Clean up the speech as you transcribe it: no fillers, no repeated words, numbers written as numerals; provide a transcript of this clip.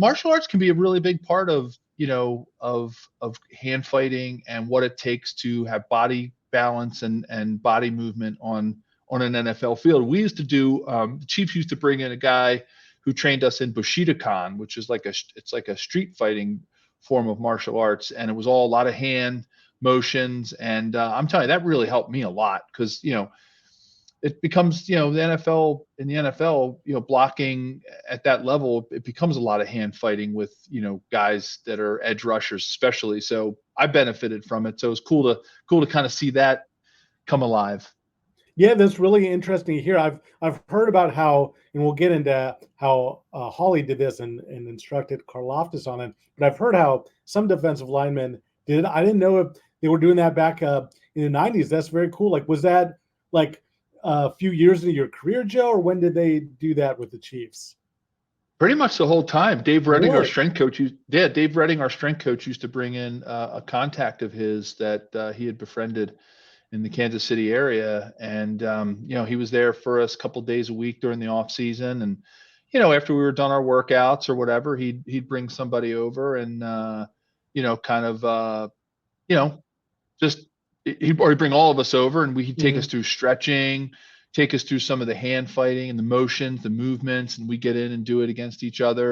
martial arts can be a really big part of, of hand fighting and what it takes to have body balance and body movement on an NFL field. We used to do, the Chiefs used to bring in a guy who trained us in Bushidokan, which is it's like a street fighting form of martial arts. And it was all a lot of hand motions. And I'm telling you, that really helped me a lot because, it becomes, in the NFL, blocking at that level, it becomes a lot of hand fighting with, guys that are edge rushers, especially. So I benefited from it. So it's cool to kind of see that come alive. Yeah, that's really interesting to hear. I've heard about how, and we'll get into how Holly did this and instructed Karloftis on it. But I've heard how some defensive linemen did it. I didn't know if they were doing that back in the '90s. That's very cool. Like, was that like a few years into your career, Joe, or when did they do that with the Chiefs? Pretty much the whole time. Dave Redding, our Really? strength coach, Dave Redding, our strength coach, used to bring in a contact of his that he had befriended in the Kansas City area. And, he was there for us a couple days a week during the off season. And, after we were done our workouts or whatever, he'd bring somebody over and, kind of, just, he'd bring all of us over and he'd take us through stretching, take us through some of the hand fighting and the motions, the movements, and we get in and do it against each other.